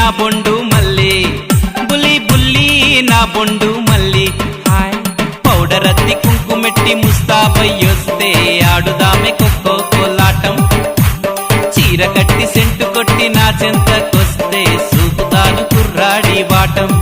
నా బొండు మల్లి బుల్లి బుల్లి నా బొండు మల్లి హాయ్ పౌడర్ అద్ది కుంకుమెట్టి ముస్తాబయ్యొస్తే ఆడుదామె కొక్కో కోలాటం చీర కట్టి సెంటు కొట్టి నా చెంతకొస్తే సూపుతాను కుర్రాడి వాటం